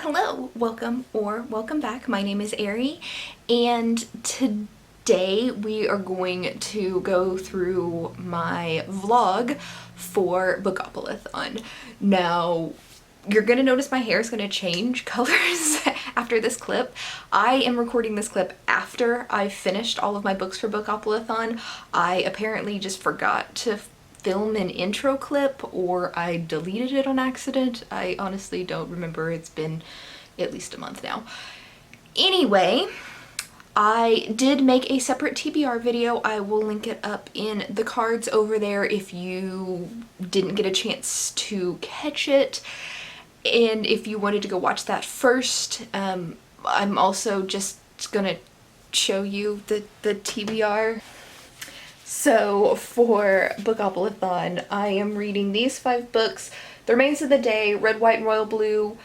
Hello, welcome back. My name is Ari, and today we are going to go through my vlog for BookopolAthon. Now, you're gonna notice my hair is gonna change colors after this clip. I am recording this clip after I finished all of my books for BookopolAthon. I apparently just forgot to film an intro clip, or I deleted it on accident. I honestly don't remember. It's been at least a month now. Anyway, I did make a separate TBR video. I will link it up in the cards over there if you didn't get a chance to catch it. And if you wanted to go watch that first, I'm also just gonna show you the TBR. So for BookopolAthon, I am reading these 5 books: The Remains of the Day, Red, White, and Royal Blue,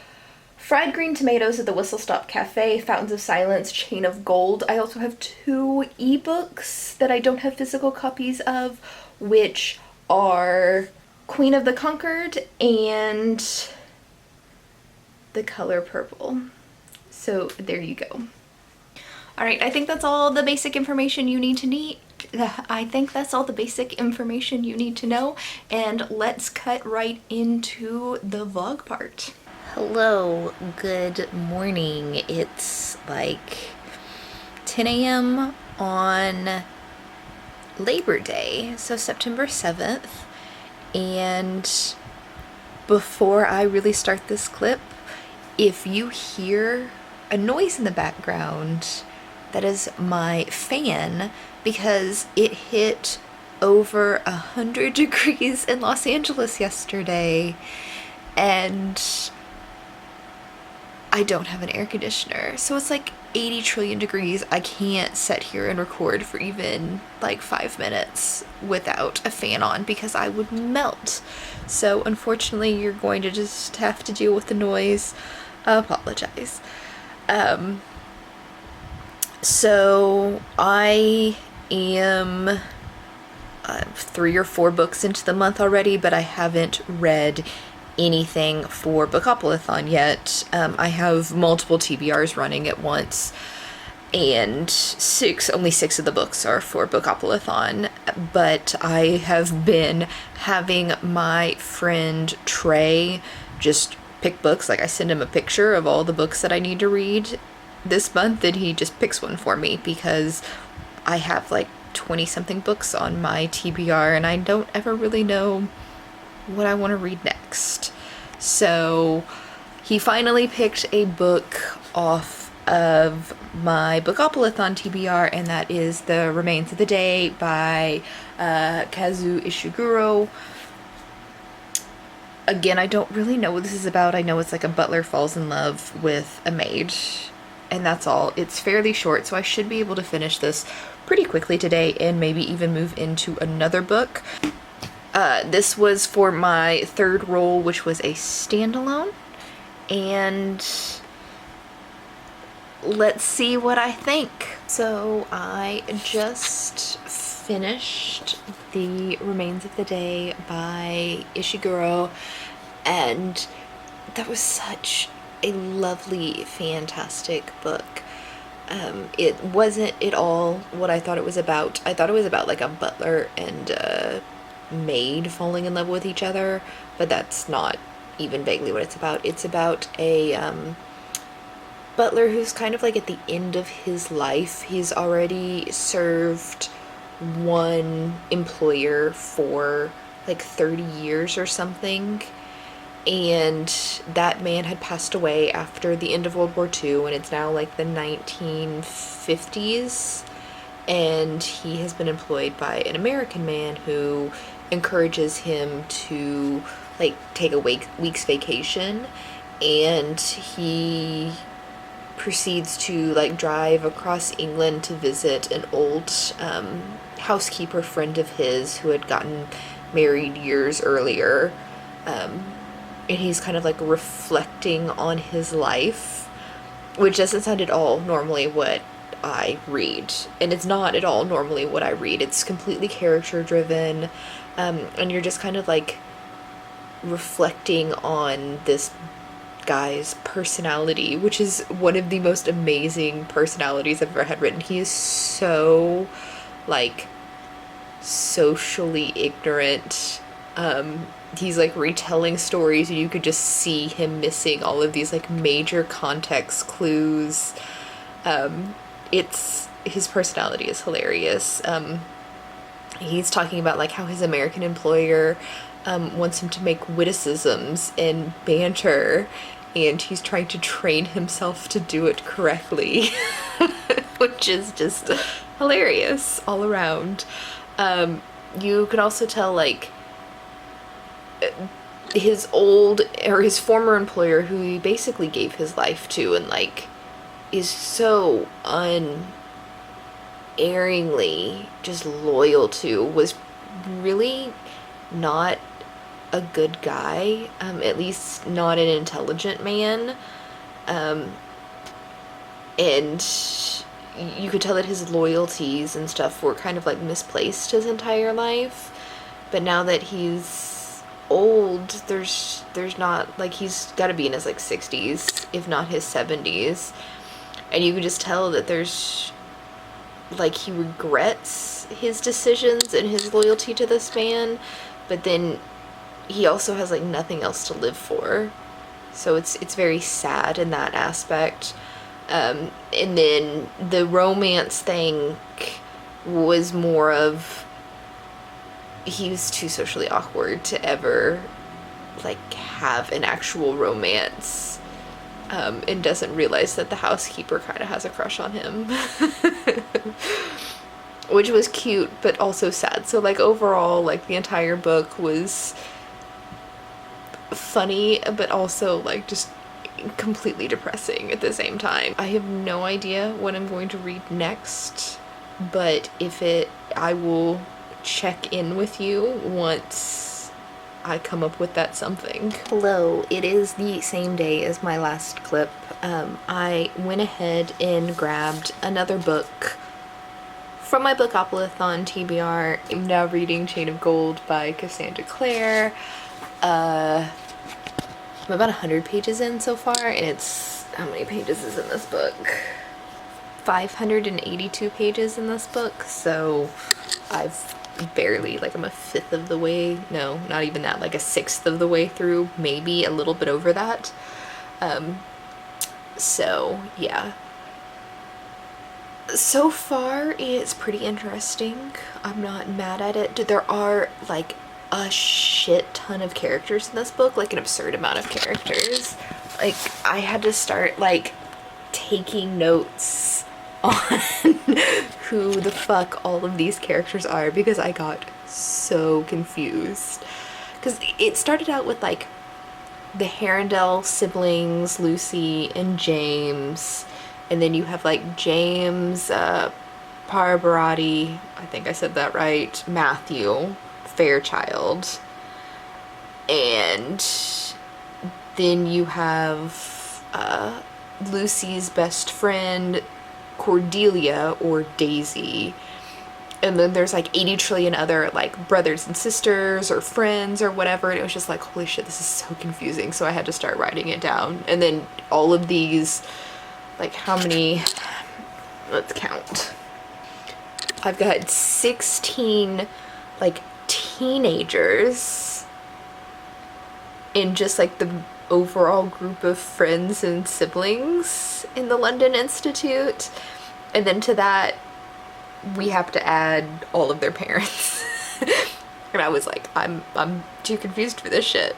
Fried Green Tomatoes at the Whistle Stop Cafe, Fountains of Silence, Chain of Gold. I also have 2 ebooks that I don't have physical copies of, which are Queen of the Conquered and The Color Purple. So there you go. Alright, I think that's all the basic information you need to know, and let's cut right into the vlog part. Hello, good morning. It's like 10 a.m. on Labor Day, so September 7th, and before I really start this clip, if you hear a noise in the background, that is my fan, because it hit over 100 degrees in Los Angeles yesterday, and I don't have an air conditioner, so it's like 80 trillion degrees. I can't sit here and record for even like 5 minutes without a fan on because I would melt. So unfortunately, you're going to just have to deal with the noise. I apologize. So I am 3 or 4 books into the month already, but I haven't read anything for BookopolAthon yet. I have multiple TBRs running at once, and only 6 of the books are for BookopolAthon, but I have been having my friend Trey just pick books. Like, I send him a picture of all the books that I need to read this month, and he just picks one for me because I have like 20 something books on my TBR and I don't ever really know what I want to read next. So he finally picked a book off of my BookopolAthon TBR, and that is The Remains of the Day by Kazuo Ishiguro. Again, I don't really know what this is about. I know it's like a butler falls in love with a maid, and that's all. It's fairly short, so I should be able to finish this pretty quickly today and maybe even move into another book. This was for my 3rd roll, which was a standalone, and let's see what I think. So I just finished The Remains of the Day by Ishiguro, and that was such a lovely, fantastic book. It wasn't at all what I thought it was about. I thought it was about like a butler and a maid falling in love with each other, but that's not even vaguely what it's about. It's about a butler who's kind of like at the end of his life. He's already served one employer for like 30 years or something, and that man had passed away after the end of World War II, and it's now like the 1950s, and he has been employed by an American man who encourages him to like take a week's vacation, and he proceeds to like drive across England to visit an old housekeeper friend of his who had gotten married years earlier, and he's kind of like reflecting on his life, which doesn't sound at all normally what I read, and it's not at all normally what I read. It's completely character driven, and you're just kind of like reflecting on this guy's personality, which is one of the most amazing personalities I've ever had written. He is so, like, socially ignorant. He's like retelling stories and you could just see him missing all of these like major context clues. It's his personality is hilarious. He's talking about like how his American employer wants him to make witticisms and banter, and he's trying to train himself to do it correctly, which is just hilarious all around. You can also tell like his old or his former employer, who he basically gave his life to and like is so unerringly just loyal to, was really not a good guy, at least not an intelligent man, and you could tell that his loyalties and stuff were kind of like misplaced his entire life. But now that he's old, there's not like, he's got to be in his like 60s if not his 70s, and you can just tell that there's like he regrets his decisions and his loyalty to this man, but then he also has like nothing else to live for, so it's very sad in that aspect. And then the romance thing was more of, he was too socially awkward to ever like have an actual romance, and doesn't realize that the housekeeper kind of has a crush on him. Which was cute but also sad. So like overall, like the entire book was funny but also like just completely depressing at the same time. I have no idea what I'm going to read next, but I will check in with you once I come up with that something. Hello, it is the same day as my last clip. I went ahead and grabbed another book from my BookopolAthon TBR. I'm now reading Chain of Gold by Cassandra Clare. I'm about 100 pages in so far, and it's, how many pages is in this book? 582 pages in this book, so I've barely, like, I'm a fifth of the way, no, not even that, like a sixth of the way through, maybe a little bit over that. So yeah, so far it's pretty interesting. I'm not mad at it. There are like a shit ton of characters in this book, like an absurd amount of characters. Like I had to start like taking notes on who the fuck all of these characters are, because I got so confused. Because it started out with like the Herondale siblings, Lucy and James, and then you have like James, Parabarati, I think I said that right, Matthew, Fairchild, and then you have Lucy's best friend, Cordelia, or Daisy, and then there's like 80 trillion other like brothers and sisters or friends or whatever, and it was just like, holy shit, this is so confusing. So I had to start writing it down. And then all of these, like how many, let's count, I've got 16 like teenagers in just like the overall group of friends and siblings in the London Institute, and then to that we have to add all of their parents. And I was like, I'm too confused for this shit.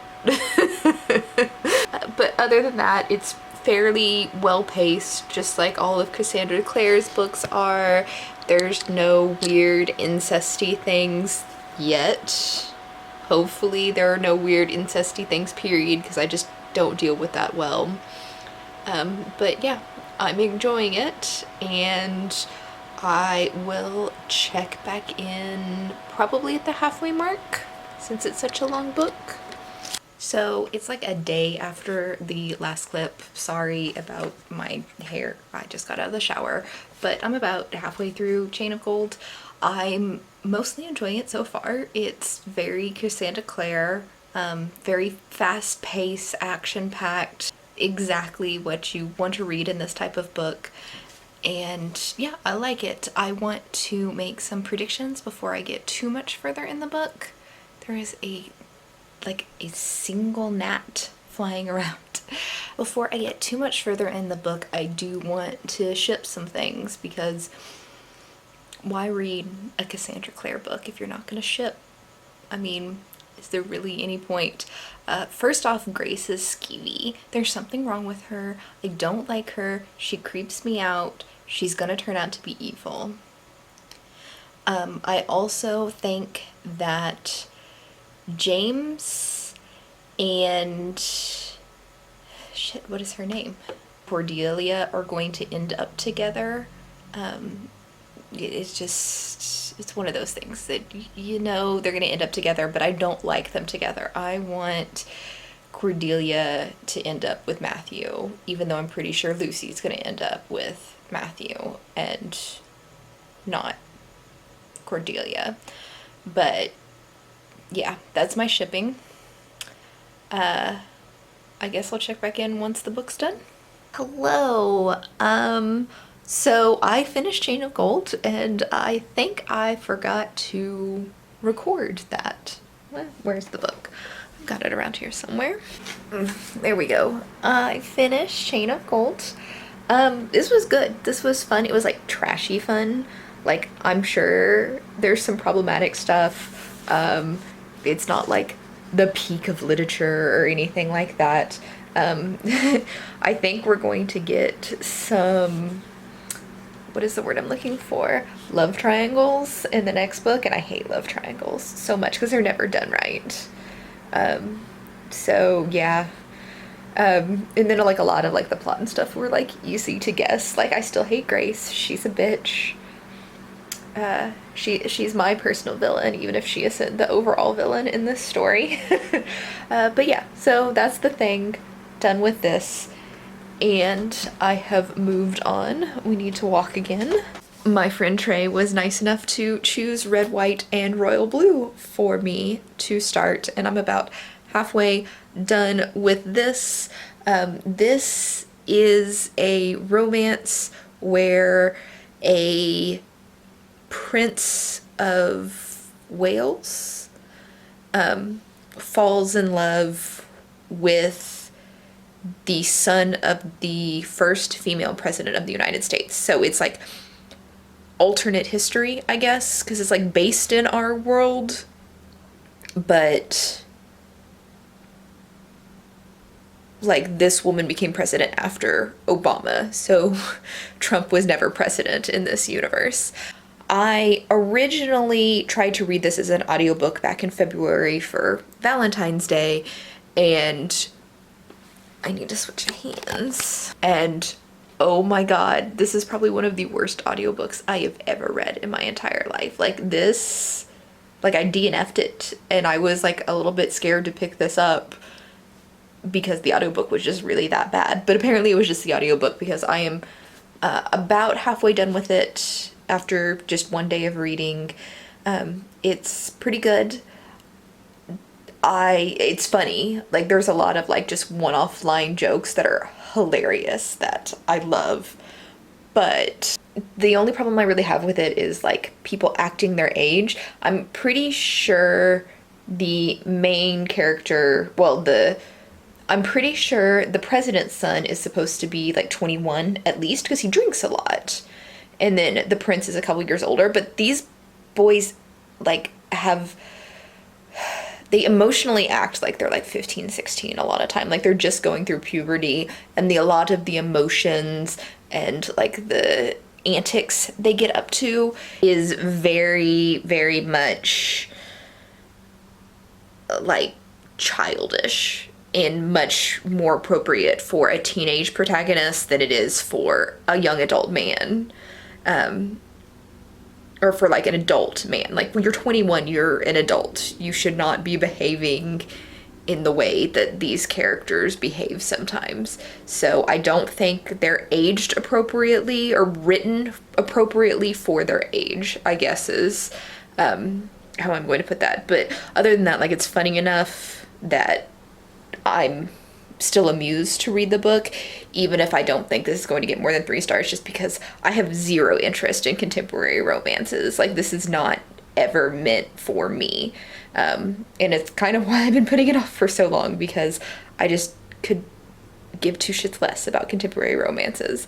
But other than that, it's fairly well paced, just like all of Cassandra Clare's books are. There's no weird incesty things yet. Hopefully there are no weird incesty things, period, because I just don't deal with that well. But yeah, I'm enjoying it, and I will check back in probably at the halfway mark, since it's such a long book. So it's like a day after the last clip. Sorry about my hair, I just got out of the shower, but I'm about halfway through Chain of Gold. I'm mostly enjoying it so far. It's very Cassandra Clare, very fast-paced, action-packed. exactly what you want to read in this type of book. And yeah, I like it. I want to make some predictions before I get too much further in the book. There is a single gnat flying around. Before I get too much further in the book, I do want to ship some things, because why read a Cassandra Clare book if you're not going to ship? I mean, is there really any point? First off, Grace is skeevy. There's something wrong with her. I don't like her. She creeps me out. She's gonna turn out to be evil. I also think that James and what is her name? Cordelia are going to end up together. It's one of those things that you know they're going to end up together, but I don't like them together. I want Cordelia to end up with Matthew, even though I'm pretty sure Lucy's going to end up with Matthew and not Cordelia. But yeah, that's my shipping. I guess I'll check back in once the book's done. Hello. So I finished Chain of Gold, and I think I forgot to record that. Where's the book? I've got it around here somewhere. There we go. I finished Chain of Gold. This was good. This was fun. It was like trashy fun. Like, I'm sure there's some problematic stuff. It's not like the peak of literature or anything like that. I think we're going to get some, what is the word I'm looking for? Love triangles in the next book, and I hate love triangles so much because they're never done right. So yeah. And then like a lot of like the plot and stuff were like easy to guess. Like, I still hate Grace. She's a bitch. She's my personal villain, even if she isn't the overall villain in this story. But yeah, so that's the thing. Done with this. And I have moved on. We need to walk again. My friend Trey was nice enough to choose red, white, and royal blue for me to start, and I'm about halfway done with this. This is a romance where a Prince of Wales falls in love with the son of the first female president of the United States. So it's like alternate history, I guess, because it's like based in our world, but like this woman became president after Obama, so Trump was never president in this universe. I originally tried to read this as an audiobook back in February for Valentine's Day, and I need to switch hands. And oh my god, this is probably one of the worst audiobooks I have ever read in my entire life. Like this, like I DNF'd it, and I was like a little bit scared to pick this up because the audiobook was just really that bad. But apparently it was just the audiobook, because I am about halfway done with it after just one day of reading. It's pretty good. It's funny. Like, there's a lot of like just one-off line jokes that are hilarious that I love. But the only problem I really have with it is like people acting their age. I'm pretty sure the main character, I'm pretty sure the president's son is supposed to be like 21 at least, because he drinks a lot. And then the prince is a couple years older, but these boys like they emotionally act like they're like 15, 16 a lot of time. Like, they're just going through puberty, and a lot of the emotions and like the antics they get up to is very, very much like childish and much more appropriate for a teenage protagonist than it is for a young adult man. Or for like an adult man. Like, when you're 21, you're an adult. You should not be behaving in the way that these characters behave sometimes. So I don't think they're aged appropriately or written appropriately for their age, I guess is how I'm going to put that. But other than that, like, it's funny enough that I'm still amused to read the book, even if I don't think this is going to get more than 3 stars, just because I have zero interest in contemporary romances. Like, this is not ever meant for me. And it's kind of why I've been putting it off for so long, because I just could give 2 shits less about contemporary romances.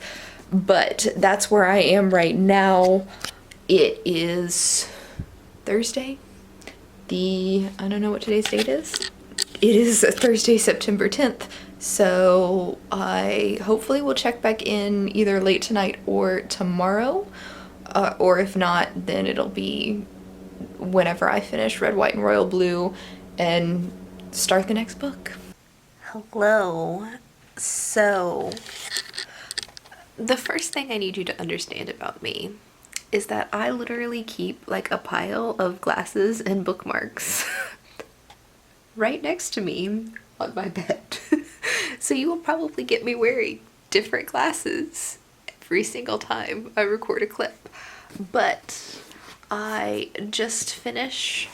But that's where I am right now. It is Thursday. I don't know what today's date is. It is Thursday, September 10th. So I hopefully will check back in either late tonight or tomorrow. Or if not, then it'll be whenever I finish Red, White, and Royal Blue and start the next book. Hello. So, the first thing I need you to understand about me is that I literally keep like a pile of glasses and bookmarks right next to me on my bed. So you will probably get me wearing different glasses every single time I record a clip. But I just finished,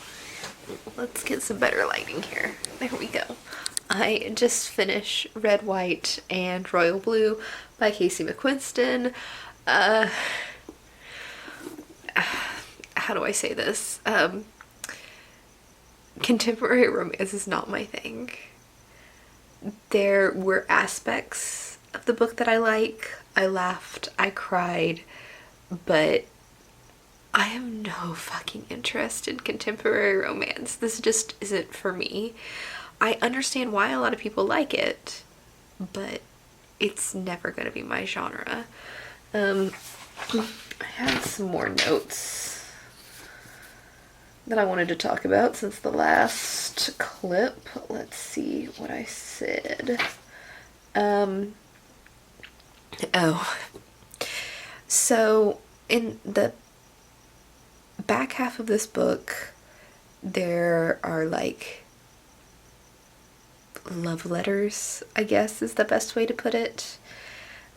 let's get some better lighting here. There we go. I just finished Red, White, and Royal Blue by Casey McQuiston. How do I say this? Contemporary romance is not my thing. There were aspects of the book that I like. I laughed, I cried, but I have no fucking interest in contemporary romance. This just isn't for me. I understand why a lot of people like it, but it's never going to be my genre. I had some more notes that I wanted to talk about since the last clip. Let's see what I said. So in the back half of this book, there are like love letters, I guess is the best way to put it.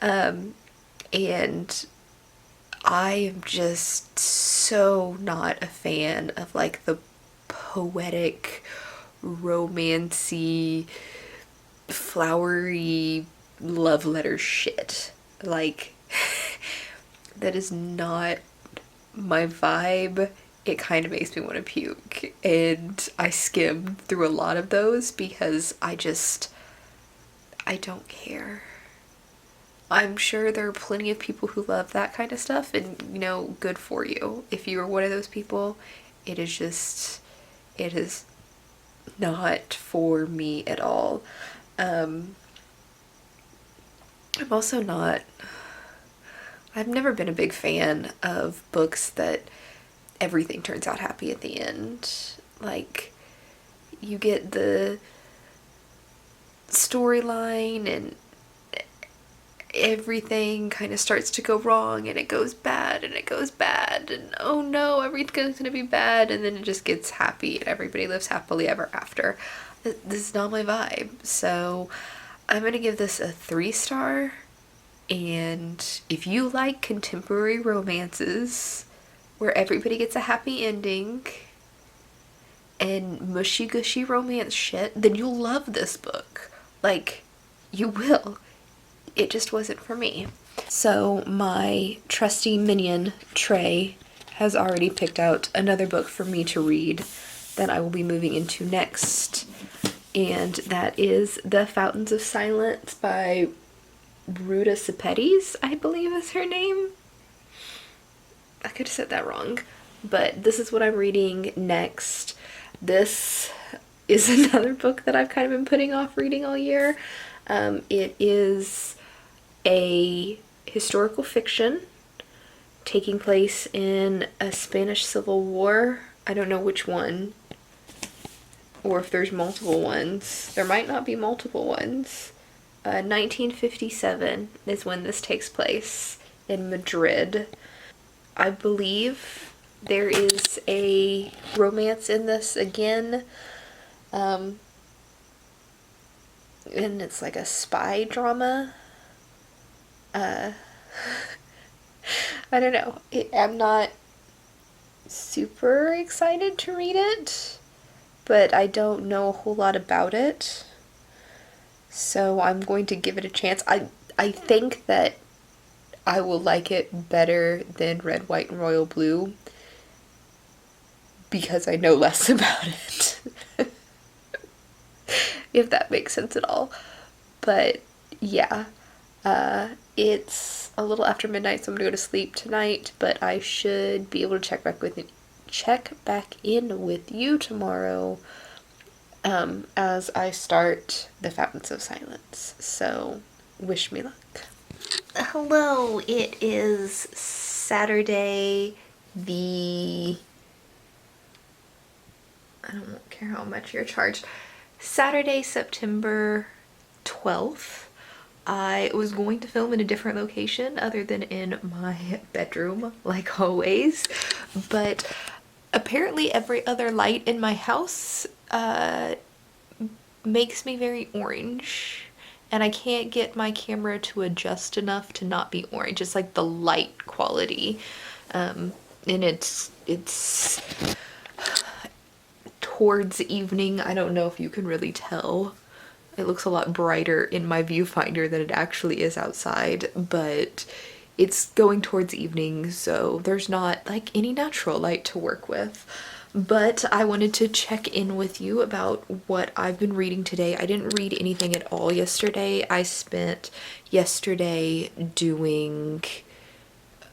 And I am just so not a fan of like the poetic, romancy, flowery love letter shit. Like, that is not my vibe. It kind of makes me want to puke, and I skimmed through a lot of those because I don't care. I'm sure there are plenty of people who love that kind of stuff, and you know, good for you. If you are one of those people, it is not for me at all. I'm also not, I've never been a big fan of books that everything turns out happy at the end. Like, you get the storyline and everything kind of starts to go wrong, and it goes bad and it goes bad, and oh no, everything's gonna be bad, and then it just gets happy and everybody lives happily ever after. This is not my vibe. So I'm gonna give this a 3-star. And if you like contemporary romances where everybody gets a happy ending and mushy gushy romance shit, then you'll love this book. Like, you will. It just wasn't for me. So my trusty minion, Trey, has already picked out another book for me to read that I will be moving into next. And that is The Fountains of Silence by Ruta Sepetys, I believe is her name. I could have said that wrong, but this is what I'm reading next. This is another book that I've kind of been putting off reading all year. It is a historical fiction taking place in a Spanish Civil War. I don't know which one, or if there's multiple ones. There might not be multiple ones. 1957 is when this takes place in Madrid. I believe there is a romance in this again. And it's like a spy drama. I don't know. I'm not super excited to read it, but I don't know a whole lot about it. So I'm going to give it a chance. I think that I will like it better than Red, White, and Royal Blue because I know less about it. If that makes sense at all. But yeah, it's a little after midnight, so I'm gonna go to sleep tonight. But I should be able to check back in with you tomorrow, as I start the Fountains of Silence. So wish me luck. Hello, it is Saturday the... I don't care how much you're charged. Saturday, September 12th. I was going to film in a different location other than in my bedroom, like always, but apparently every other light in my house makes me very orange, and I can't get my camera to adjust enough to not be orange. It's like the light quality, and it's towards evening. I don't know if you can really tell. It looks a lot brighter in my viewfinder than it actually is outside, but it's going towards evening, so there's not like any natural light to work with. But I wanted to check in with you about what I've been reading today. I didn't read anything at all yesterday. I spent yesterday doing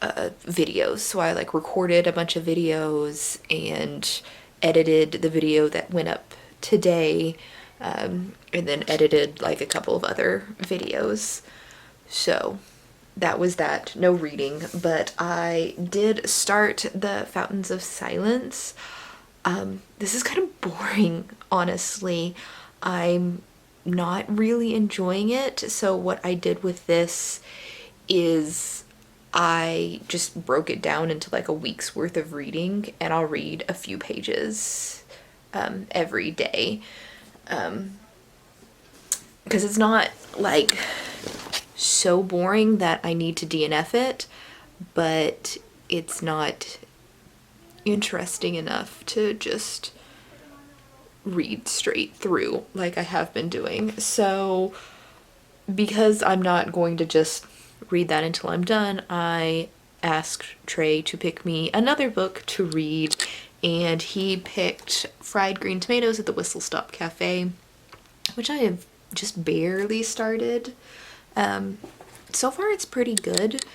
videos. So I like recorded a bunch of videos and edited the video that went up today, and then edited like a couple of other videos. So that was that. No reading, but I did start the Fountains of Silence. This is kind of boring, honestly. I'm not really enjoying it. So what I did with this is I just broke it down into like a week's worth of reading, and I'll read a few pages every day. Because it's not like so boring that I need to DNF it, but it's not interesting enough to just read straight through like I have been doing. So because I'm not going to just read that until I'm done, I asked Trey to pick me another book to read, and he picked Fried Green Tomatoes at the Whistle Stop Cafe, which I have just barely started. So far it's pretty good.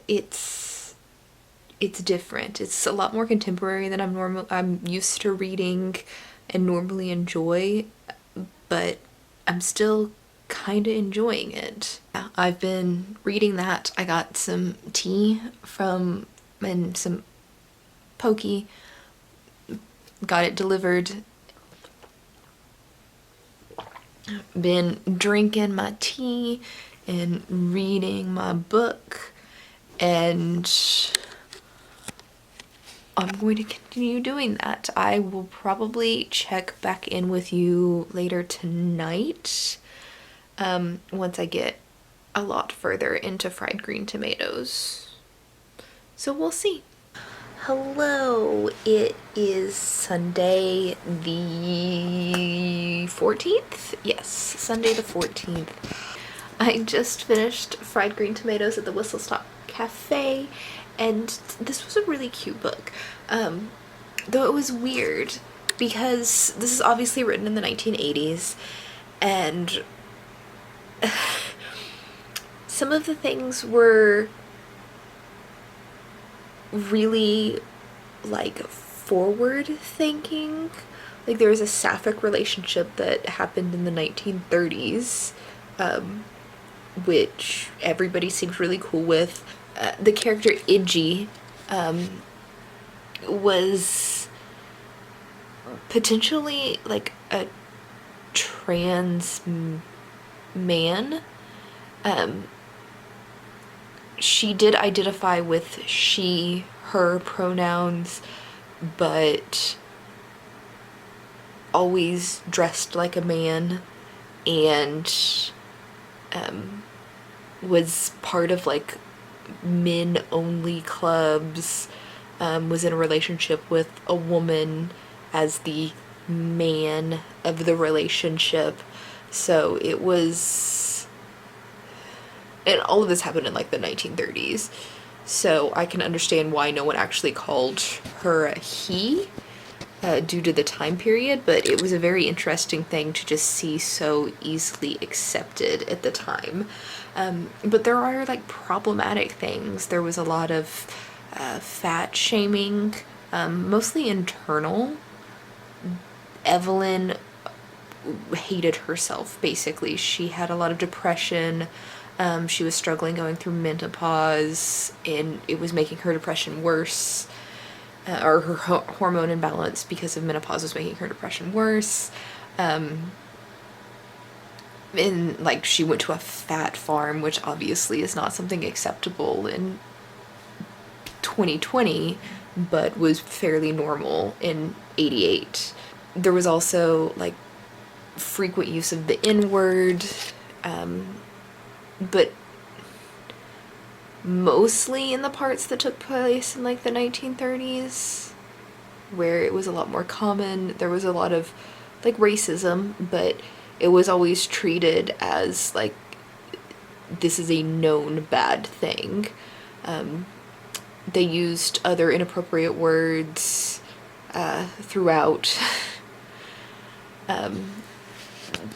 It's different. It's a lot more contemporary than I'm used to reading and normally enjoy, but I'm still kind of enjoying it. I've been reading that. I got some tea and some pokey. Got it delivered. Been drinking my tea and reading my book, and I'm going to continue doing that. I will probably check back in with you later tonight, once I get a lot further into Fried Green Tomatoes. So we'll see. Hello, it is Sunday the 14th? Yes, Sunday the 14th. I just finished Fried Green Tomatoes at the Whistle Stop Cafe, and this was a really cute book. Though it was weird because this is obviously written in the 1980s, and some of the things were really like forward thinking. Like there was a sapphic relationship that happened in the 1930s, which everybody seemed really cool with. The character Iggy was potentially like a trans man. She did identify with she, her pronouns, but always dressed like a man, and was part of like men only clubs, was in a relationship with a woman as the man of the relationship, So it was, and all of this happened in like the 1930s. So I can understand why no one actually called her a he, due to the time period, but it was a very interesting thing to just see so easily accepted at the time. But there are like problematic things. There was a lot of fat shaming, mostly internal. Evelyn hated herself, basically. She had a lot of depression. She was struggling going through menopause, and it was making her depression worse. Or her hormone imbalance because of menopause was making her depression worse. And like she went to a fat farm, which obviously is not something acceptable in 2020, but was fairly normal in 88. There was also like frequent use of the N-word, but mostly in the parts that took place in like the 1930s, where it was a lot more common. There was a lot of like racism, but it was always treated as like this is a known bad thing. They used other inappropriate words throughout, but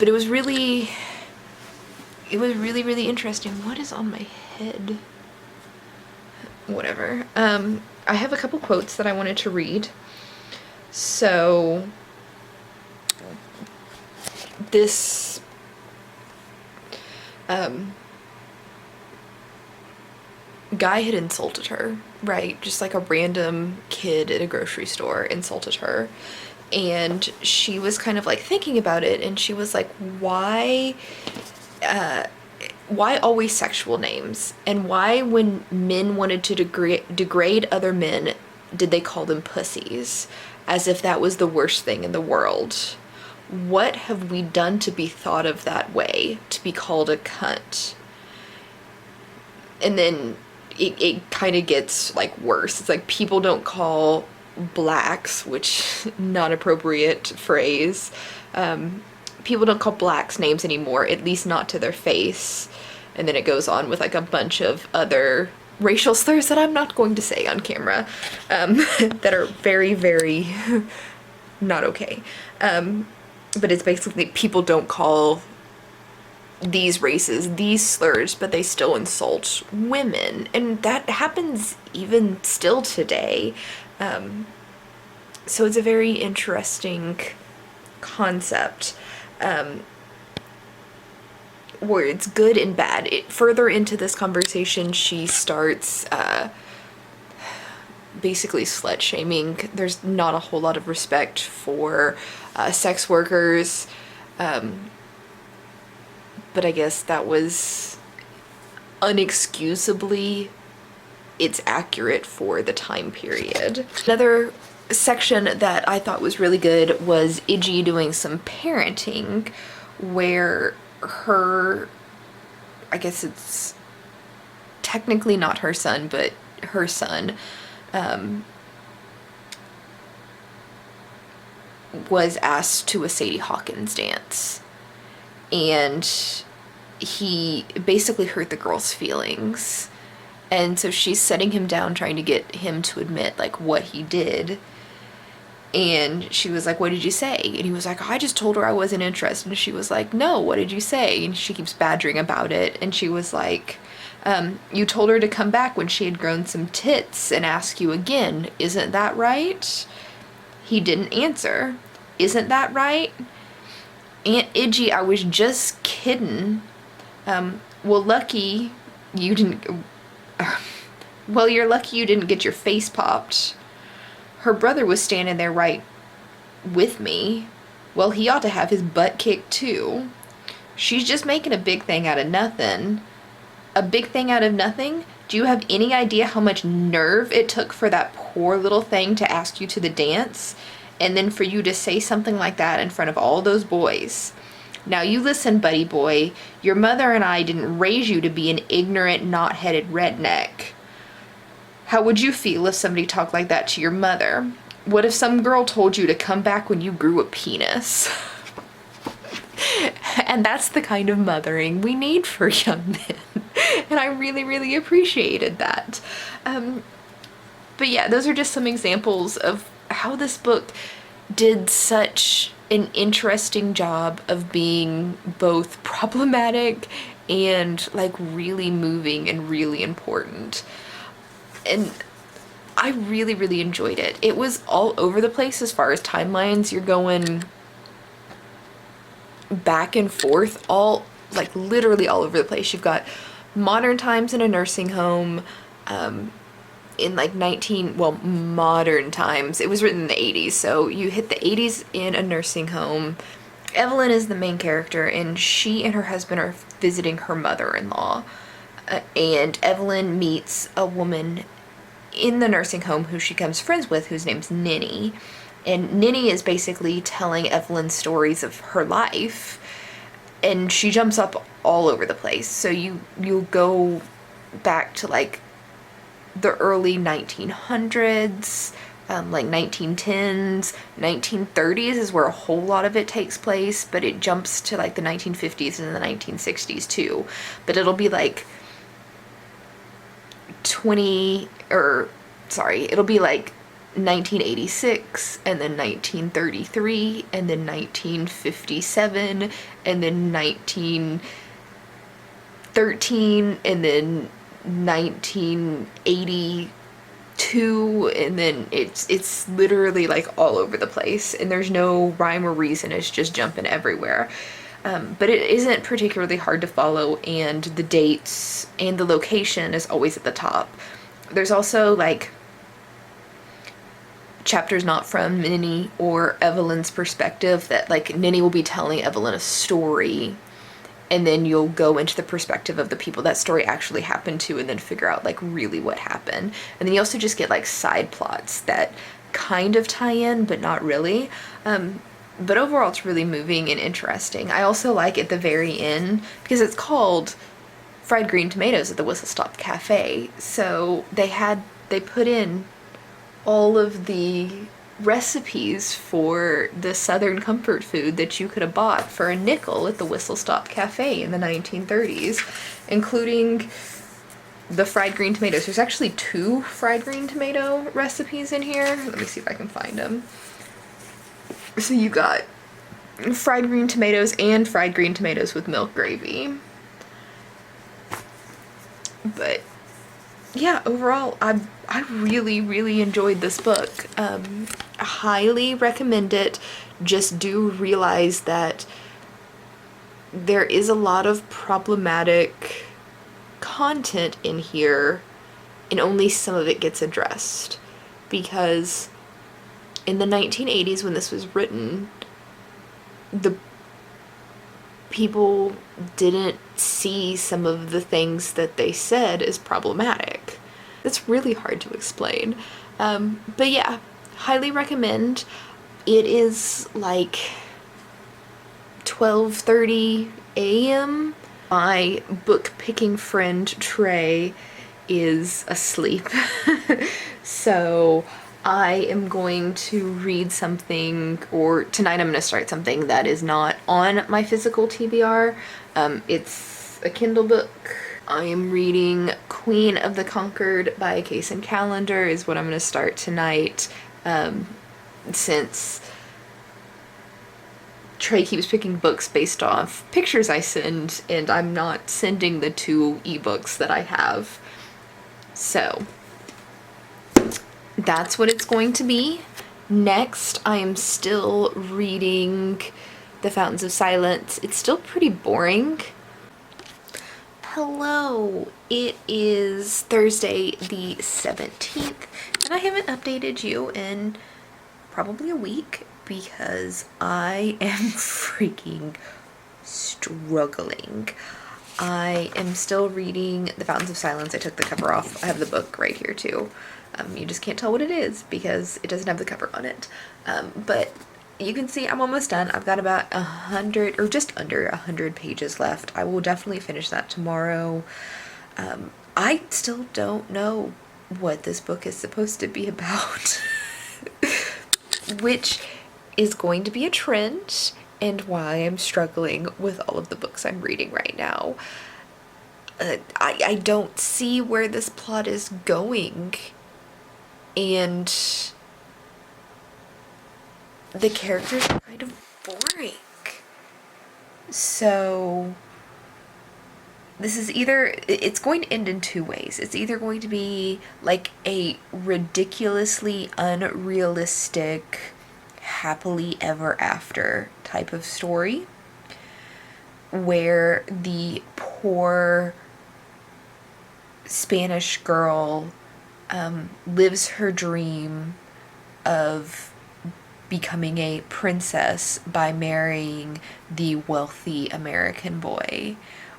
it was really really interesting. What is on my head? Whatever. I have a couple quotes that I wanted to read. So this guy had insulted her, right? Just like a random kid at a grocery store insulted her. And she was kind of like thinking about it, and she was like, why always sexual names? And why, when men wanted to degrade other men, did they call them pussies? As if that was the worst thing in the world. What have we done to be thought of that way? To be called a cunt? And then it kind of gets like worse. It's like people don't call blacks, which not appropriate phrase. People don't call blacks names anymore, at least not to their face. And then it goes on with like a bunch of other racial slurs that I'm not going to say on camera, that are very, very not okay. But it's basically people don't call these races these slurs, but they still insult women. And that happens even still today. So it's a very interesting concept. Where it's good and bad. Further into this conversation, she starts basically slut shaming. There's not a whole lot of respect for sex workers, but I guess that was unexcusably, it's accurate for the time period. Another section that I thought was really good was Iggy doing some parenting, where her, I guess it's technically not her son, but her son, was asked to a Sadie Hawkins dance, and he basically hurt the girl's feelings. And so she's setting him down, trying to get him to admit like what he did. And she was like, what did you say? And he was like, I just told her I wasn't interested. And she was like, no, what did you say? And she keeps badgering about it. And she was like, you told her to come back when she had grown some tits and ask you again. Isn't that right? He didn't answer. Isn't that right? Aunt Iggy, I was just kidding. Well, lucky you didn't... Well, you're lucky you didn't get your face popped. Her brother was standing there right with me. Well, he ought to have his butt kicked too. She's just making a big thing out of nothing. A big thing out of nothing? Do you have any idea how much nerve it took for that poor little thing to ask you to the dance? And then for you to say something like that in front of all those boys. Now you listen, buddy boy. Your mother and I didn't raise you to be an ignorant, knot-headed redneck. How would you feel if somebody talked like that to your mother? What if some girl told you to come back when you grew a penis? And that's the kind of mothering we need for young men. And I really, really appreciated that. But yeah, those are just some examples of how this book did such an interesting job of being both problematic and like really moving and really important. And I really, really enjoyed it. It was all over the place as far as timelines. You're going back and forth, all like literally all over the place. You've got modern times in a nursing home, in like modern times. It was written in the 80s, so you hit the 80s in a nursing home. Evelyn is the main character, and she and her husband are visiting her mother-in-law. And Evelyn meets a woman in the nursing home who she becomes friends with, whose name's Ninny. And Ninny is basically telling Evelyn stories of her life, and she jumps up all over the place. So you'll go back to like the early 1900s, like 1910s, 1930s is where a whole lot of it takes place, but it jumps to like the 1950s and the 1960s too. But it'll be like it'll be like 1986, and then 1933, and then 1957, and then 1913, and then 1982, and then it's literally like all over the place, and there's no rhyme or reason. It's just jumping everywhere. But it isn't particularly hard to follow, and the dates and the location is always at the top. There's also like chapters not from Ninny or Evelyn's perspective, that like Ninny will be telling Evelyn a story, and then you'll go into the perspective of the people that story actually happened to, and then figure out like really what happened. And then you also just get like side plots that kind of tie in, but not really. But overall it's really moving and interesting. I also like at the very end, because it's called Fried Green Tomatoes at the Whistle Stop Cafe, so they put in all of the recipes for the Southern comfort food that you could have bought for a nickel at the Whistle Stop Cafe in the 1930s, including the fried green tomatoes. There's actually 2 fried green tomato recipes in here. Let me see if I can find them. So you got fried green tomatoes and fried green tomatoes with milk gravy. But yeah, overall, I really, really enjoyed this book. I highly recommend it. Just do realize that there is a lot of problematic content in here, and only some of it gets addressed. Because in the 1980s, when this was written, the people didn't see some of the things that they said as problematic. It's really hard to explain. But yeah, highly recommend. It is like 12:30 a.m. My book picking friend Trey is asleep. So I am going to read something, or tonight I'm going to start something that is not on my physical TBR. It's a Kindle book. I am reading Queen of the Conquered by Case and Calendar is what I'm going to start tonight, since Trey keeps picking books based off pictures I send, and I'm not sending the 2 ebooks that I have. So that's what it's going to be. Next, I am still reading The Fountains of Silence. It's still pretty boring. Hello, it is Thursday the 17th, and I haven't updated you in probably a week because I am freaking struggling. I am still reading The Fountains of Silence. I took the cover off. I have the book right here too. You just can't tell what it is because it doesn't have the cover on it. But you can see I'm almost done. I've got about 100 or just under 100 pages left. I will definitely finish that tomorrow. I still don't know what this book is supposed to be about, which is going to be a trend, and why I'm struggling with all of the books I'm reading right now. I don't see where this plot is going, and the characters are kind of boring. So this is either, it's going to end in two ways. It's either going to be like a ridiculously unrealistic happily ever after type of story where the poor Spanish girl lives her dream of becoming a princess by marrying the wealthy American boy.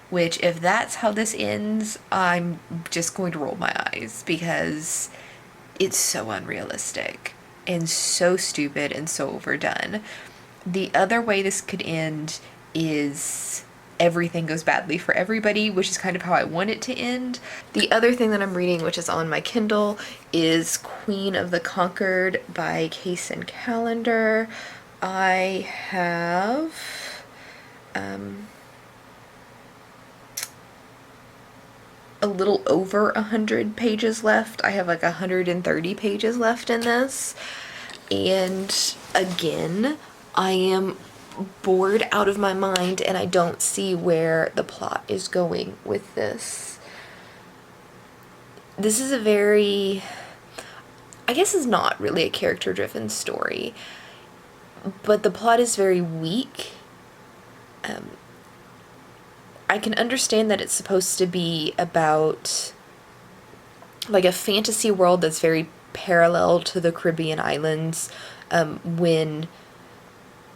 Which, if that's how this ends, I'm just going to roll my eyes because it's so unrealistic and so stupid and so overdone. The other way this could end is everything goes badly for everybody, which is kind of how I want it to end. The other thing that I'm reading, which is on my Kindle, is Queen of the Conquered by Case and Callender. I have a little over 100 pages left. I have like 130 pages left in this. And again, I am bored out of my mind and I don't see where the plot is going with this. This is a very, I guess it's not really a character-driven story, but the plot is very weak. I can understand that it's supposed to be about like a fantasy world that's very parallel to the Caribbean islands, when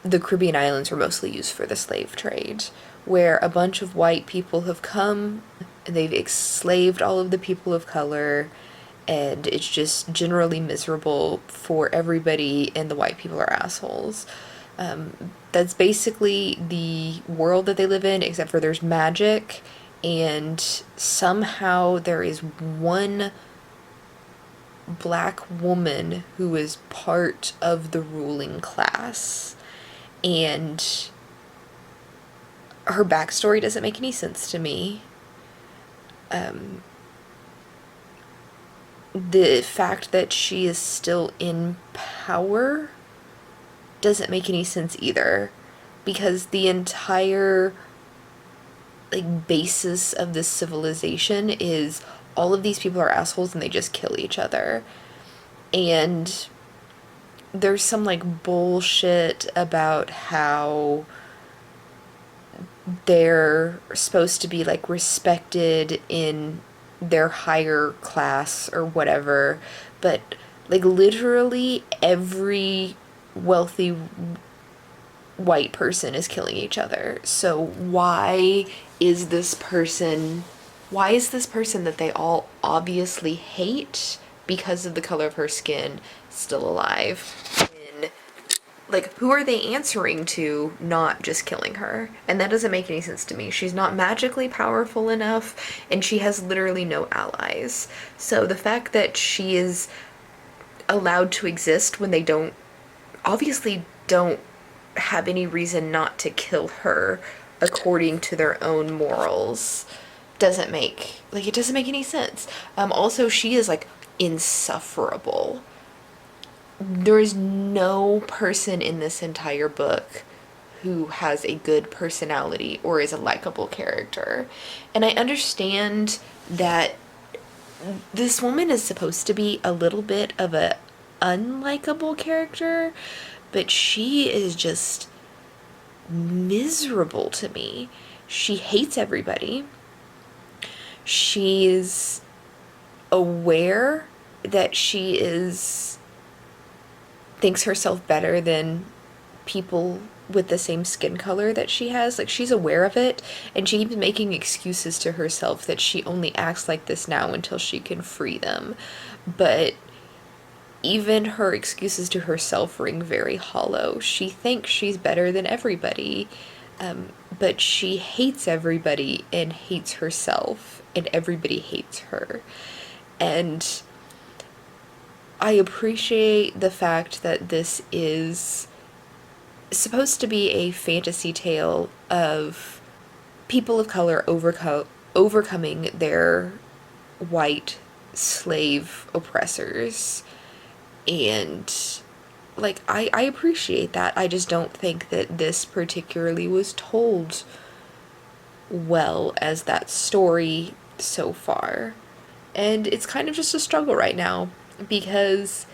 the Caribbean islands were mostly used for the slave trade, where a bunch of white people have come, they've enslaved all of the people of color, and it's just generally miserable for everybody, and the white people are assholes. That's basically the world that they live in, except for there's magic, and somehow there is one black woman who is part of the ruling class, and her backstory doesn't make any sense to me. The fact that she is still in power doesn't make any sense either, because the entire like basis of this civilization is all of these people are assholes and they just kill each other. And there's some like bullshit about how they're supposed to be like respected in their higher class or whatever, but like literally every wealthy white person is killing each other. So why is this person that they all obviously hate because of the color of her skin still alive? And like, who are they answering to not just killing her? And that doesn't make any sense to me. She's not magically powerful enough, and she has literally no allies. So the fact that she is allowed to exist when they obviously don't have any reason not to kill her according to their own morals doesn't make any sense. Also, she is like insufferable. There is no person in this entire book who has a good personality or is a likable character. And I understand that this woman is supposed to be a little bit of a unlikable character, but she is just miserable to me. She hates everybody. She's aware that she thinks herself better than people with the same skin color that she has. Like, she's aware of it, and she keeps making excuses to herself that she only acts like this now until she can free them. But even her excuses to herself ring very hollow. She thinks she's better than everybody, but she hates everybody and hates herself, and everybody hates her. And I appreciate the fact that this is supposed to be a fantasy tale of people of color overcoming their white slave oppressors. And like I appreciate that. I just don't think that this particularly was told well as that story so far. And it's kind of just a struggle right now because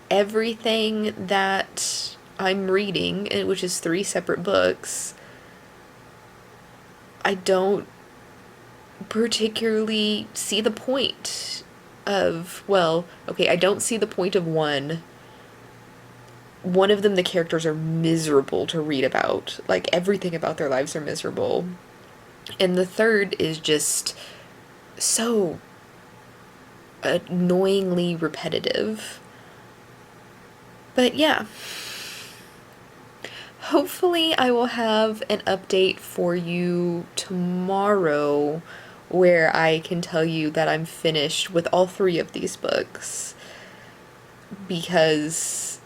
everything that I'm reading, which is 3 separate books, I don't particularly see the point of, well, okay, I don't see the point of one. One of them, the characters are miserable to read about. Like, everything about their lives are miserable. And the third is just so annoyingly repetitive. But yeah. Hopefully I will have an update for you tomorrow where I can tell you that I'm finished with all 3 of these books, because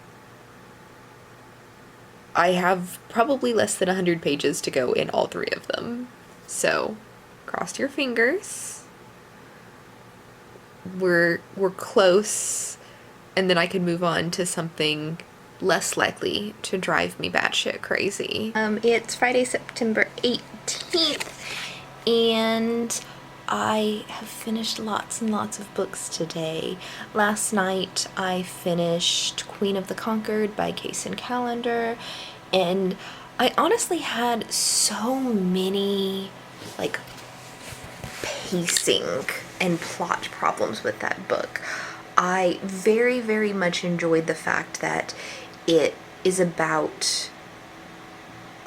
I have probably less than 100 pages to go in all 3 of them. So, cross your fingers. We're close, and then I can move on to something less likely to drive me batshit crazy. It's Friday, September 18th, and I have finished lots and lots of books today. Last night I finished Queen of the Conquered by Kacen Callender, and I honestly had so many, like, pacing and plot problems with that book. I very, very much enjoyed the fact that it is about,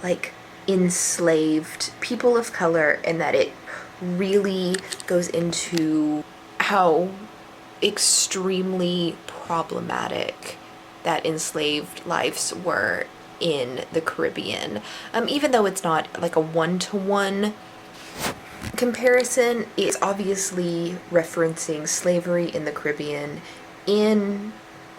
like, enslaved people of color, and that it really goes into how extremely problematic that enslaved lives were in the Caribbean. Even though it's not like a one-to-one comparison, it's obviously referencing slavery in the Caribbean in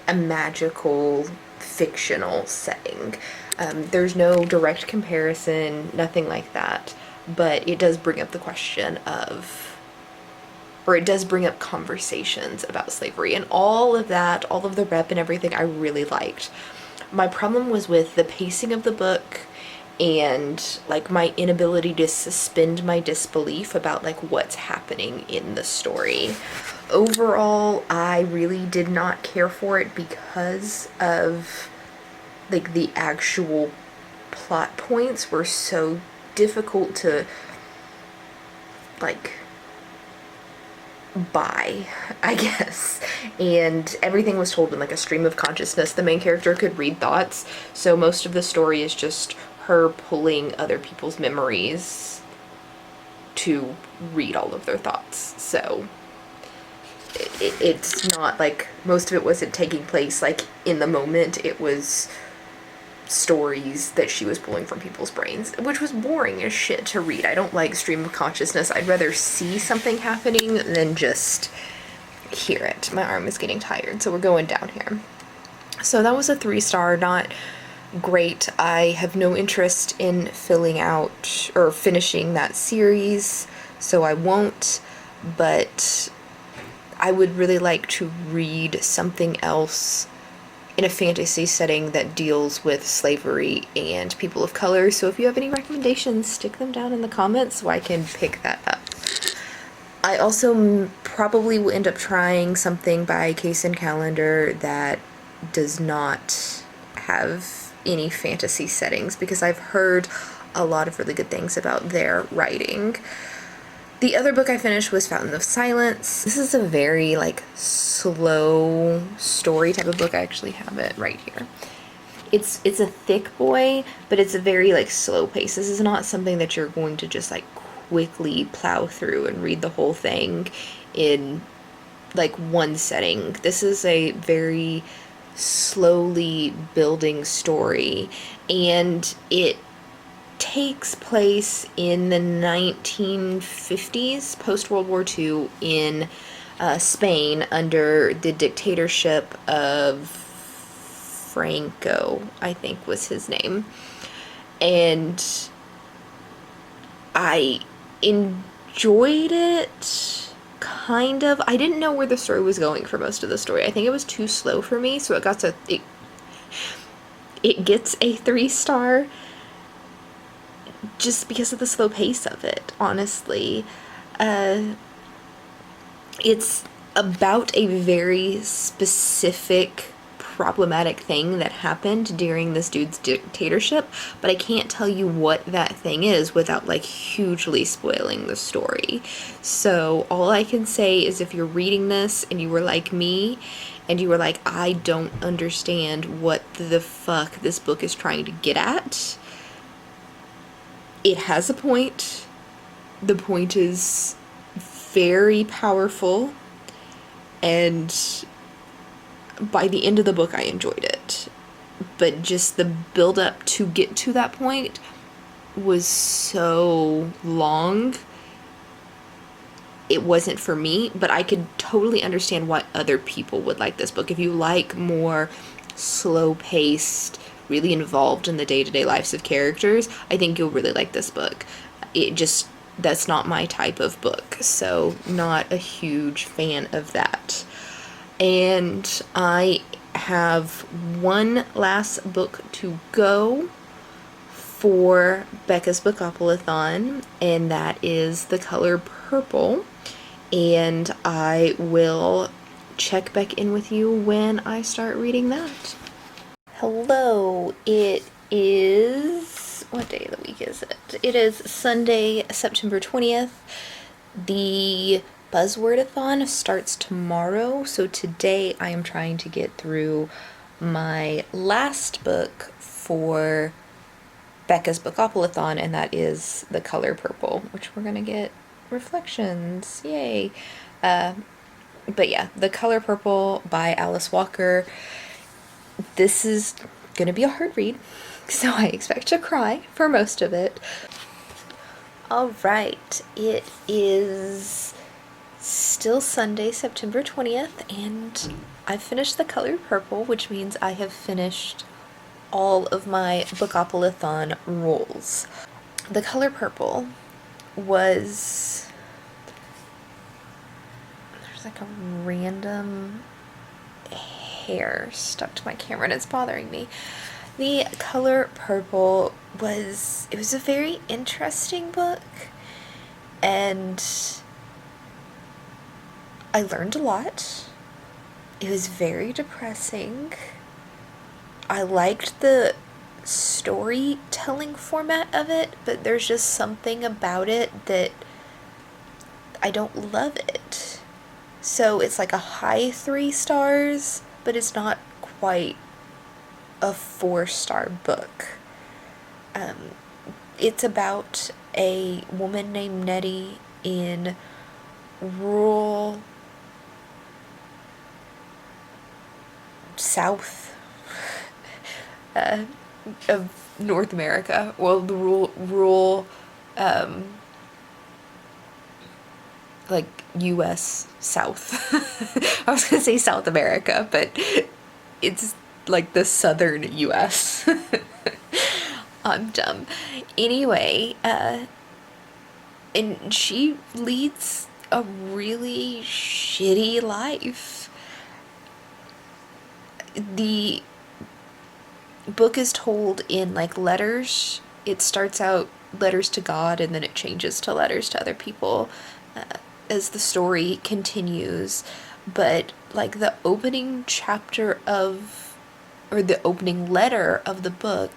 a magical, fictional setting. There's no direct comparison, nothing like that, but it does bring up the question of, or it does bring up conversations about slavery, and all of that, all of the rep and everything I really liked. My problem was with the pacing of the book and, like, my inability to suspend my disbelief about, like, what's happening in the story. Overall, I really did not care for it because of, like, the actual plot points were so difficult to, like, buy, I guess. And everything was told in, like, a stream of consciousness. The main character could read thoughts, so most of the story is just her pulling other people's memories to read all of their thoughts. So it's not like, most of it wasn't taking place, like, in the moment. It was stories that she was pulling from people's brains, which was boring as shit to read. I don't like stream of consciousness. I'd rather see something happening than just hear it. My arm is getting tired, so we're going down here. So that was a 3-star, not great. I have no interest in filling out or finishing that series, so I won't, but I would really like to read something else in a fantasy setting that deals with slavery and people of color. So if you have any recommendations, stick them down in the comments so I can pick that up. I also probably will end up trying something by Kacen Callender that does not have any fantasy settings, because I've heard a lot of really good things about their writing. The other book I finished was Fountain of Silence. This is a very, like, slow story type of book. I actually have it right here. It's a thick boy, but it's a very, like, slow pace. This is not something that you're going to just, like, quickly plow through and read the whole thing in, like, one setting. This is a very slowly building story, and it takes place in the 1950s, post-World War II, in Spain under the dictatorship of Franco, I think was his name. And I enjoyed it, kind of. I didn't know where the story was going for most of the story. I think it was too slow for me, so it gets a 3-star just because of the slow pace of it, honestly. It's about a very specific problematic thing that happened during this dude's dictatorship, but I can't tell you what that thing is without like hugely spoiling the story. So all I can say is if you're reading this and you were like me and you were like, I don't understand what the fuck this book is trying to get at, it has a point. The point is very powerful, and by the end of the book I enjoyed it. But just the build up to get to that point was so long. It wasn't for me, but I could totally understand why other people would like this book. If you like more slow paced, really involved in the day-to-day lives of characters, I think you'll really like this book. That's not my type of book, so not a huge fan of that. And I have one last book to go for Becca's BookopolAthon, and that is The Color Purple. And I will check back in with you when I start reading that. Hello, it is... what day of the week is it? It is Sunday, September 20th. The Buzzwordathon starts tomorrow, so today I am trying to get through my last book for Becca's BookopolAthon, and that is The Color Purple, which we're gonna get reflections. Yay! But yeah, The Color Purple by Alice Walker. This is gonna be a hard read, so I expect to cry for most of it. Alright, it is still Sunday, September 20th, and I've finished The Color Purple, which means I have finished all of my BookopolAthon rolls. The Color Purple was... there's like a random hair stuck to my camera and it's bothering me. The Color Purple was a very interesting book, and I learned a lot. It was very depressing. I liked the storytelling format of it, but there's just something about it that I don't love it. So it's like a high 3 stars, but it's not quite a 4-star book. It's about a woman named Nettie in rural south of North America. Well, the rural like US South. I was gonna say South America, but it's like the southern US. I'm dumb. Anyway, and she leads a really shitty life. The book is told in like letters. It starts out letters to God and then it changes to letters to other people as the story continues. But like the opening chapter of, or the opening letter of the book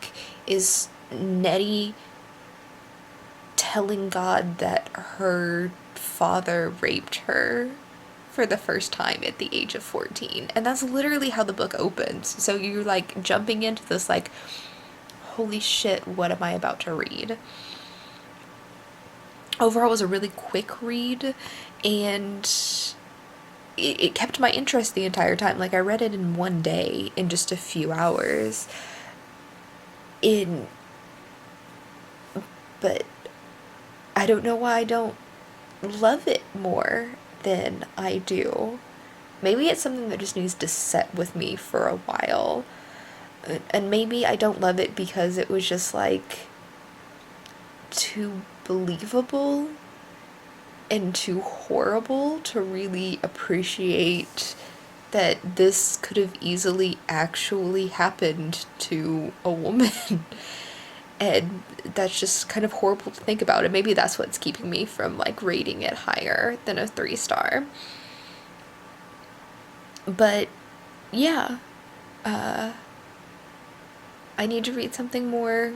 is Nettie telling God that her father raped her for the first time at the age of 14. And that's literally how the book opens. So you're like jumping into this like, holy shit, what am I about to read? Overall, it was a really quick read, and it kept my interest the entire time. Like, I read it in one day, in just a few hours. But I don't know why I don't love it more than I do. Maybe it's something that just needs to set with me for a while. And maybe I don't love it because it was just like too believable and too horrible to really appreciate that this could have easily actually happened to a woman. And that's just kind of horrible to think about. And maybe that's what's keeping me from like rating it higher than a 3-star. But yeah, I need to read something more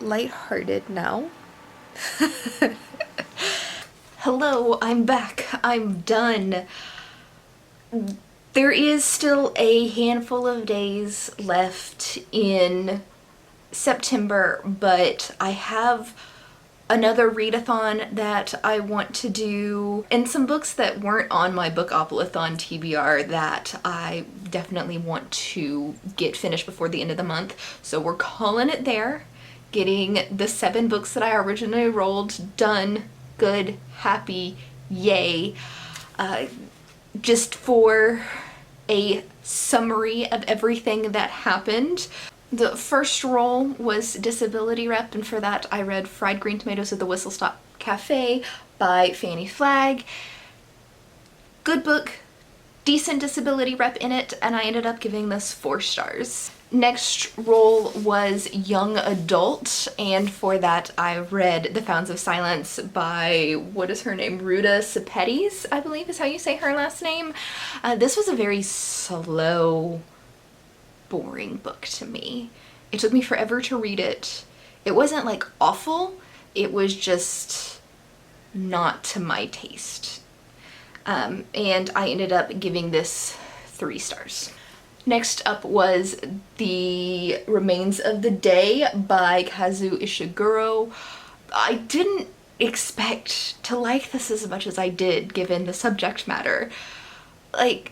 lighthearted now. Hello, I'm back. I'm done. There is still a handful of days left in September, but I have another readathon that I want to do, and some books that weren't on my BookopolAthon TBR that I definitely want to get finished before the end of the month. So we're calling it there, getting the 7 books that I originally rolled done, good, happy, yay. Just for a summary of everything that happened. The first roll was Disability Rep, and for that I read Fried Green Tomatoes at the Whistle Stop Cafe by Fanny Flagg. Good book, decent disability rep in it, and I ended up giving this 4 stars. Next roll was Young Adult, and for that I read The Fountains of Silence by, what is her name, Ruta Sepetys, I believe is how you say her last name. This was a very slow, boring book to me. It took me forever to read it. It wasn't like awful, it was just not to my taste. And I ended up giving this 3 stars. Next up was The Remains of the Day by Kazu Ishiguro. I didn't expect to like this as much as I did given the subject matter. Like,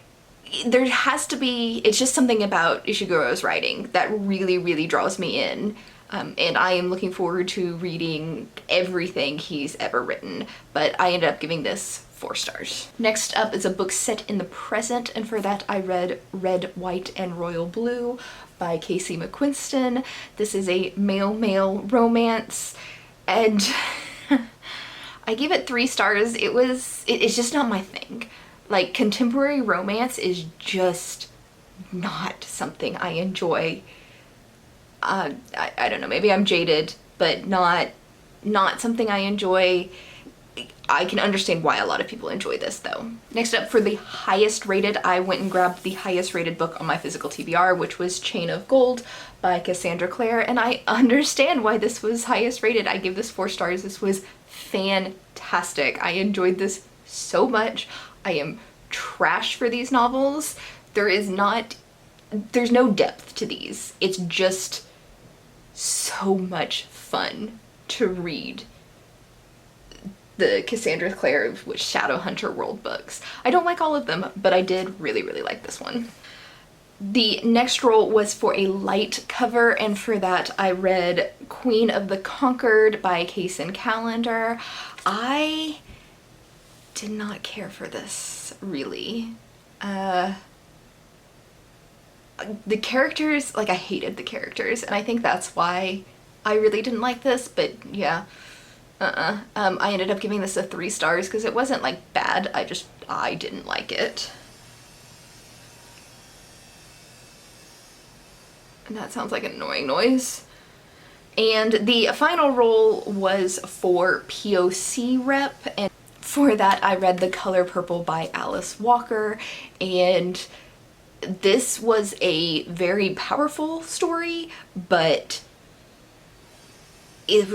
there has to be, it's just something about Ishiguro's writing that really, really draws me in. And I am looking forward to reading everything he's ever written, but I ended up giving this 4 stars. Next up is a book set in the present, and for that I read Red, White, and Royal Blue by Casey McQuiston. This is a male-male romance, and I give it 3 stars. It's just not my thing. Like, contemporary romance is just not something I enjoy. I don't know, maybe I'm jaded, but not something I enjoy. I can understand why a lot of people enjoy this though. Next up, for the highest rated, I went and grabbed the highest rated book on my physical TBR, which was Chain of Gold by Cassandra Clare, and I understand why this was highest rated. I give this 4 stars. This was fantastic. I enjoyed this so much. I am trash for these novels. There's no depth to these. It's just so much fun to read the Cassandra Clare with Shadowhunter World books. I don't like all of them, but I did really, really like this one. The next roll was for a light cover, and for that I read Queen of the Conquered by Kaysen Callender. I did not care for this, really. The characters, like, I hated the characters, and I think that's why I really didn't like this, but yeah. I ended up giving this a 3 stars because it wasn't like bad, I didn't like it. And that sounds like an annoying noise. And the final roll was for POC rep, and for that I read The Color Purple by Alice Walker, and this was a very powerful story, but it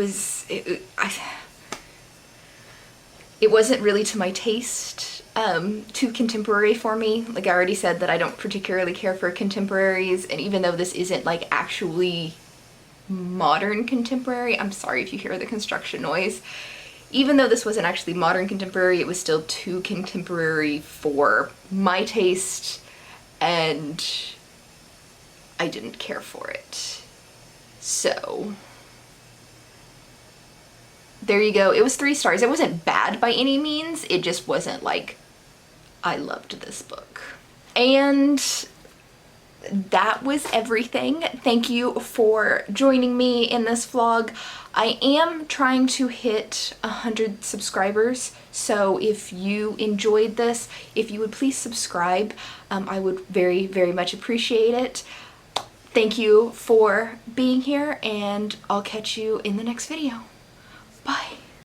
wasn't really to my taste. Too contemporary for me. Like I already said that I don't particularly care for contemporaries, and even though this isn't like actually modern contemporary, I'm sorry if you hear the construction noise, even though this wasn't actually modern contemporary, it was still too contemporary for my taste, and I didn't care for it. So there you go. It was 3 stars. It wasn't bad by any means. It just wasn't like I loved this book. And that was everything. Thank you for joining me in this vlog. I am trying to hit 100 subscribers, so if you enjoyed this, if you would please subscribe, I would very, very much appreciate it. Thank you for being here, and I'll catch you in the next video.